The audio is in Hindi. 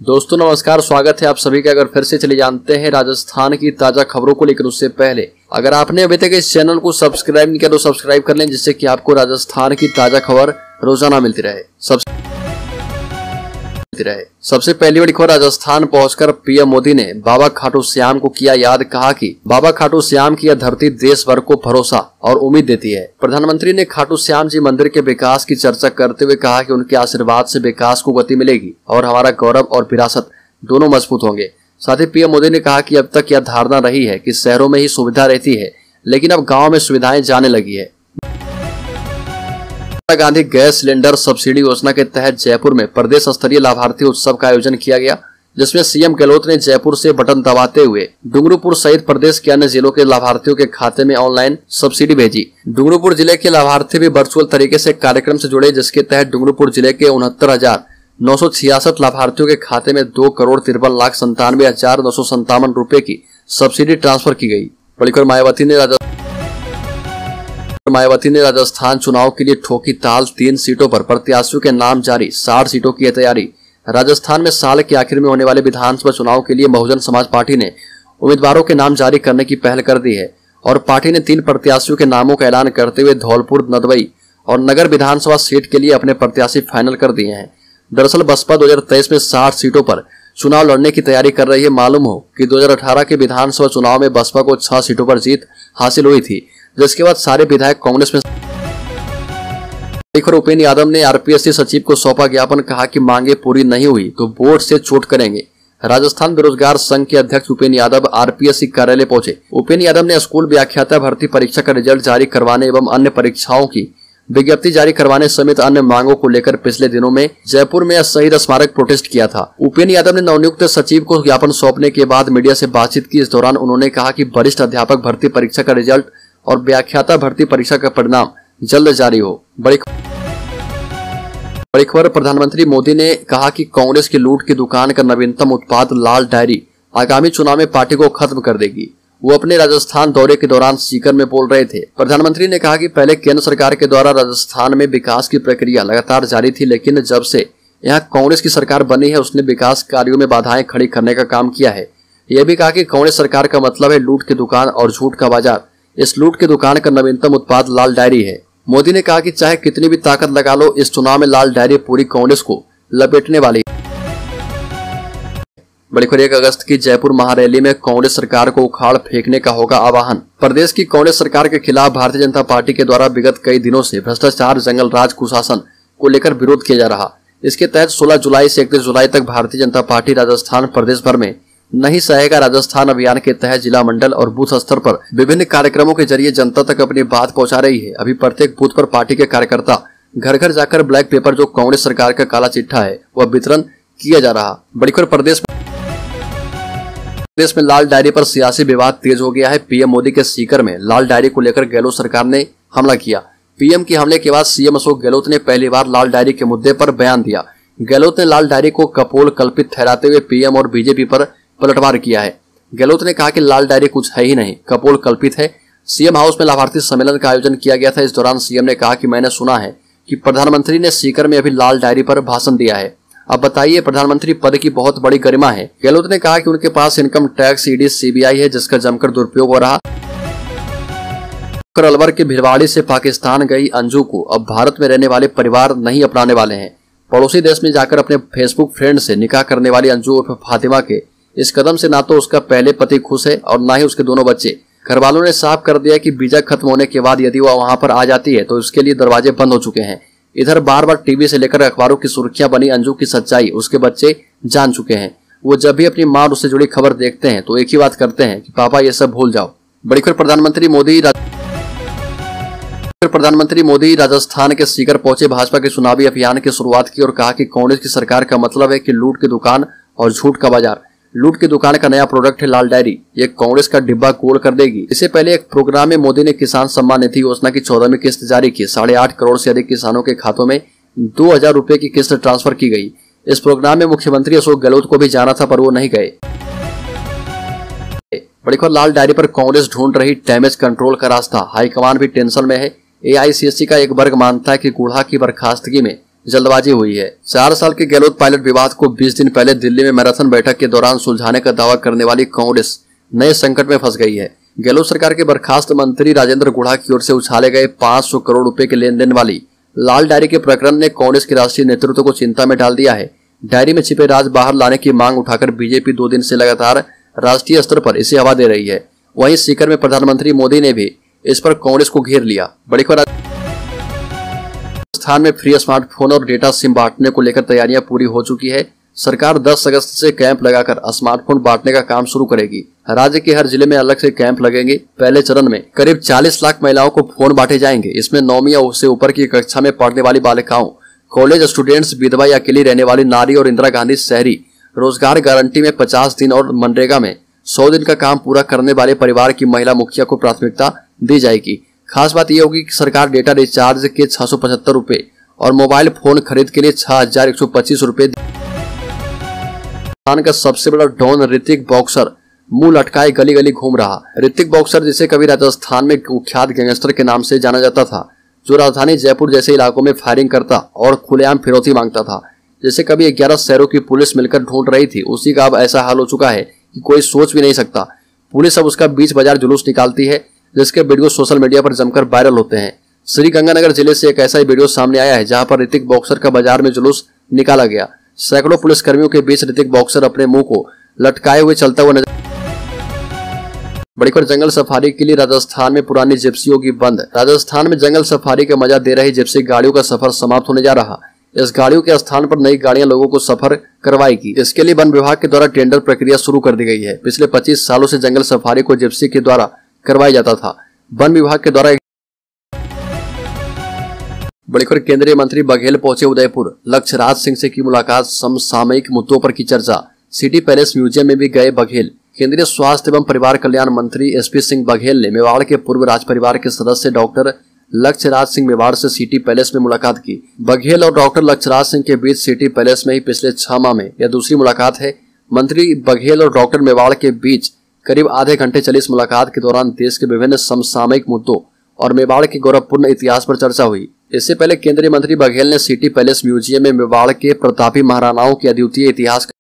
दोस्तों नमस्कार, स्वागत है आप सभी का। अगर फिर से चले जानते हैं राजस्थान की ताजा खबरों को लेकर, उससे पहले अगर आपने अभी तक इस चैनल को सब्सक्राइब नहीं किया तो सब्सक्राइब कर लें, जिससे कि आपको राजस्थान की ताजा खबर रोजाना मिलती रहे। सबसे पहली बड़ी खबर, राजस्थान पहुंचकर पीएम मोदी ने बाबा खाटू श्याम को किया याद। कहा कि बाबा खाटू श्याम की यह धरती देश भर को भरोसा और उम्मीद देती है। प्रधानमंत्री ने खाटू श्याम जी मंदिर के विकास की चर्चा करते हुए कहा कि उनके आशीर्वाद से विकास को गति मिलेगी और हमारा गौरव और विरासत दोनों मजबूत होंगे। साथ ही पीएम मोदी ने कहा कि अब तक यह धारणा रही है कि शहरों में ही सुविधा रहती है, लेकिन अब गाँव में सुविधाएं जाने लगी है। गांधी गैस सिलेंडर सब्सिडी योजना के तहत जयपुर में प्रदेश स्तरीय लाभार्थी उत्सव का आयोजन किया गया, जिसमें सीएम गहलोत ने जयपुर से बटन दबाते हुए डूंगरपुर सहित प्रदेश के अन्य जिलों के लाभार्थियों के खाते में ऑनलाइन सब्सिडी भेजी। डूंगरपुर जिले के लाभार्थी भी वर्चुअल तरीके से कार्यक्रम से जुड़े, जिसके तहत डूंगरपुर जिले के 69,966 लाभार्थियों के खाते में 2,53,97,957 रूपए की सब्सिडी ट्रांसफर की गई। बड़ी मायावती ने राजस्थान चुनाव के लिए ठोकी ताल। 3 सीटों पर प्रत्याशियों के नाम जारी, 60 सीटों की तैयारी। राजस्थान में साल के आखिर में होने वाले विधानसभा चुनाव के लिए बहुजन समाज पार्टी ने उम्मीदवारों के नाम जारी करने की पहल कर दी है और पार्टी ने 3 प्रत्याशियों के नामों का ऐलान करते हुए धौलपुर, नदबई और नगर विधानसभा सीट के लिए अपने प्रत्याशी फाइनल कर दिए हैं। दरअसल बसपा 2023 में 60 सीटों पर चुनाव लड़ने की तैयारी कर रही है। मालूम हो कि 2018 के विधानसभा चुनाव में बसपा को 6 सीटों पर जीत हासिल हुई थी, जिसके बाद सारे विधायक कांग्रेस में। उपेंद्र यादव ने आरपीएससी सचिव को सौंपा ज्ञापन। कहा कि मांगे पूरी नहीं हुई तो बोर्ड से चोट करेंगे। राजस्थान बेरोजगार संघ के अध्यक्ष उपेंद्र यादव आरपीएससी कार्यालय पहुंचे। उपेंद्र यादव ने स्कूल व्याख्याता भर्ती परीक्षा का रिजल्ट जारी करवाने एवं अन्य परीक्षाओं की विज्ञप्ति जारी करवाने समेत अन्य मांगों को लेकर पिछले दिनों में जयपुर में शहीद स्मारक प्रोटेस्ट किया था। उपेंद्र यादव ने नवनियुक्त सचिव को ज्ञापन सौंपने के बाद मीडिया से बातचीत की। इस दौरान उन्होंने कहा कि वरिष्ठ अध्यापक भर्ती परीक्षा का रिजल्ट और व्याख्याता भर्ती परीक्षा का परिणाम जल्द जारी हो। बड़ी खबर, प्रधानमंत्री मोदी ने कहा कि कांग्रेस की लूट की दुकान का नवीनतम उत्पाद लाल डायरी आगामी चुनाव में पार्टी को खत्म कर देगी। वो अपने राजस्थान दौरे के दौरान सीकर में बोल रहे थे। प्रधानमंत्री ने कहा कि पहले केंद्र सरकार के द्वारा राजस्थान में विकास की प्रक्रिया लगातार जारी थी, लेकिन जब से यहाँ कांग्रेस की सरकार बनी है उसने विकास कार्यों में बाधाएं खड़ी करने का काम किया है। यह भी कहा कि कांग्रेस सरकार का मतलब है लूट की दुकान और झूठ का बाजार। इस लूट की दुकान का नवीनतम उत्पाद लाल डायरी है। मोदी ने कहा कि चाहे कितनी भी ताकत लगा लो, इस चुनाव में लाल डायरी पूरी कांग्रेस को लपेटने वाली है। बड़ी खबर, 1 अगस्त की जयपुर महारैली में कांग्रेस सरकार को उखाड़ फेंकने का होगा आह्वान। प्रदेश की कांग्रेस सरकार के खिलाफ भारतीय जनता पार्टी के द्वारा विगत कई दिनों से भ्रष्टाचार, जंगल राज, कुशासन को लेकर विरोध किया जा रहा। इसके तहत 16 जुलाई से 31 जुलाई तक भारतीय जनता पार्टी राजस्थान प्रदेश भर में नहीं सहेगा राजस्थान अभियान के तहत जिला, मंडल और बूथ स्तर पर विभिन्न कार्यक्रमों के जरिए जनता तक अपनी बात पहुंचा रही है। अभी प्रत्येक बूथ पर पार्टी के कार्यकर्ता घर घर जाकर ब्लैक पेपर, जो कांग्रेस सरकार का काला चिट्ठा है, वह वितरण किया जा रहा। बड़ी खबर, प्रदेश में लाल डायरी पर सियासी विवाद तेज हो गया है। पीएम मोदी के सीकर में लाल डायरी को लेकर गहलोत सरकार ने हमला किया। पीएम के हमले के बाद सीएम अशोक गहलोत ने पहली बार लाल डायरी के मुद्दे पर बयान दिया। गहलोत ने लाल डायरी को कपोल कल्पित ठहराते हुए पीएम और बीजेपी पर पलटवार किया है। गहलोत ने कहा कि लाल डायरी कुछ है ही नहीं, कपोल कल्पित है। सीएम हाउस में लाभार्थी सम्मेलन का आयोजन किया गया था। इस दौरान सीएम ने कहा कि मैंने सुना है कि प्रधानमंत्री ने सीकर में अभी लाल डायरी पर भाषण दिया है। अब बताइए, प्रधानमंत्री पद की बहुत बड़ी गरिमा है। गहलोत ने कहा कि उनके पास इनकम टैक्स, ईडी, सीबीआई है, जिसका जमकर दुरुपयोग हो रहा। अलवर के भिलवाड़ी से पाकिस्तान गई अंजू को अब भारत में रहने वाले परिवार नहीं अपनाने वाले हैं। पड़ोसी देश में जाकर अपने फेसबुक फ्रेंड से निकाह करने वाली अंजू उर्फ फातिमा के इस कदम से ना तो उसका पहले पति खुश है और ना ही उसके दोनों बच्चे। घर वालों ने साफ कर दिया कि वीजा खत्म होने के बाद यदि वह वहां पर आ जाती है तो उसके लिए दरवाजे बंद हो चुके हैं। इधर बार बार टीवी से लेकर अखबारों की सुर्खियां बनी अंजू की सच्चाई उसके बच्चे जान चुके हैं। वो जब भी अपनी मां और उससे जुड़ी खबर देखते हैं तो एक ही बात करते हैं कि पापा ये सब भूल जाओ। बड़ी खबर, प्रधानमंत्री मोदी राजस्थान के सीकर पहुंचे। भाजपा के चुनावी अभियान की शुरुआत की और कहा कि कांग्रेस की सरकार का मतलब है कि लूट की दुकान और झूठ का बाजार। लूट की दुकान का नया प्रोडक्ट है लाल डायरी। ये कांग्रेस का डिब्बा गोल कर देगी। इससे पहले एक प्रोग्राम में मोदी ने किसान सम्मान निधि योजना की 14वीं किस्त जारी की। 8.5 करोड़ से अधिक किसानों के खातों में 2,000 रुपए की किस्त ट्रांसफर की गई। इस प्रोग्राम में मुख्यमंत्री अशोक गहलोत को भी जाना था, पर वो नहीं गए। बड़ी खबर, लाल डायरी पर कांग्रेस ढूंढ रही डैमेज कंट्रोल का रास्ता। हाईकमान भी टेंशन में है। एआईसीसी का एक वर्ग मानता है कि गुढ़ा की बर्खास्तगी में जल्दबाजी हुई है। 4 साल के गहलोत पायलट विवाद को 20 दिन पहले दिल्ली में मैराथन बैठक के दौरान सुलझाने का दावा करने वाली कांग्रेस नए संकट में फंस गई है। गहलोत सरकार के बर्खास्त मंत्री राजेंद्र गुढ़ा की ओर से उछाले गए 500 करोड़ रुपए के लेन देन वाली लाल डायरी के प्रकरण ने कांग्रेस के राष्ट्रीय नेतृत्व को चिंता में डाल दिया है। डायरी में छिपे राज बाहर लाने की मांग उठाकर बीजेपी 2 दिन से लगातार राष्ट्रीय स्तर पर इसे हवा दे रही है। वहीं सीकर में प्रधानमंत्री मोदी ने भी इस पर कांग्रेस को घेर लिया। बड़ी खबर, राजस्थान में फ्री स्मार्टफोन और डेटा सिम बांटने को लेकर तैयारियां पूरी हो चुकी है। सरकार 10 अगस्त से कैंप लगाकर स्मार्टफोन बांटने का काम शुरू करेगी। राज्य के हर जिले में अलग से कैंप लगेंगे। पहले चरण में करीब 40 लाख महिलाओं को फोन बांटे जाएंगे। इसमें 9वीं या उससे ऊपर की कक्षा में पढ़ने वाली बालिकाओं, कॉलेज स्टूडेंट्स, विधवा या अकेली रहने वाली नारी और इंदिरा गांधी शहरी रोजगार गारंटी में 50 दिन और मनरेगा में 100 दिन का काम पूरा करने वाले परिवार की महिला मुखिया को प्राथमिकता दी जाएगी। खास बात यह होगी कि सरकार डेटा रिचार्ज के 675 रुपए और मोबाइल फोन खरीद के लिए 6125 रुपए। राजस्थान का सबसे बड़ा डॉन ऋतिक बॉक्सर मुंह लटकाए गली गली घूम रहा। ऋतिक बॉक्सर, जिसे कभी राजस्थान में कुख्यात गैंगस्टर के नाम से जाना जाता था, जो राजधानी जयपुर जैसे इलाकों में फायरिंग करता और खुलेआम फिरौती मांगता था, जिसे कभी 11 शहरों की पुलिस मिलकर ढूंढ रही थी, उसी का अब ऐसा हाल हो चुका है कि कोई सोच भी नहीं सकता। पुलिस अब उसका बीच बाजार जुलूस निकालती है, जिसके वीडियो सोशल मीडिया पर जमकर वायरल होते हैं। श्रीगंगानगर जिले से एक ऐसा ही वीडियो सामने आया है जहां पर ऋतिक बॉक्सर का बाजार में जुलूस निकाला गया। सैकड़ों पुलिसकर्मियों के बीच ऋतिक बॉक्सर अपने मुंह को लटकाए हुए चलता हुआ नजर। बड़ी खबर, जंगल सफारी के लिए राजस्थान में पुरानी जिप्सी होगी बंद। राजस्थान में जंगल सफारी का मजा दे रही जिप्सी गाड़ियों का सफर समाप्त होने जा रहा। इस गाड़ियों के स्थान पर नई गाड़ियां लोगों को सफर करवाएगी। इसके लिए वन विभाग के द्वारा टेंडर प्रक्रिया शुरू कर दी गई है। पिछले 25 सालों से जंगल सफारी को जिप्सी के द्वारा करवाया जाता था। वन विभाग के द्वारा बड़ी खबर, केंद्रीय मंत्री बघेल पहुंचे उदयपुर। लक्ष्यराज सिंह से की मुलाकात, समसामयिक मुद्दों पर की चर्चा। सिटी पैलेस म्यूजियम में भी गए बघेल। केंद्रीय स्वास्थ्य एवं परिवार कल्याण मंत्री एसपी सिंह बघेल ने मेवाड़ के पूर्व राज परिवार के सदस्य डॉक्टर लक्ष्यराज सिंह मेवाड़ से सिटी पैलेस में मुलाकात की। बघेल और डॉक्टर लक्ष्यराज सिंह के बीच सिटी पैलेस में ही पिछले 6 माह में यह दूसरी मुलाकात है। मंत्री बघेल और डॉक्टर मेवाड़ के बीच करीब आधे घंटे चली इस मुलाकात के दौरान देश के विभिन्न समसामयिक मुद्दों और मेवाड़ के गौरवपूर्ण इतिहास पर चर्चा हुई। इससे पहले केंद्रीय मंत्री बघेल ने सिटी पैलेस म्यूजियम में मेवाड़ के प्रतापी महाराणाओं के अद्वितीय इतिहास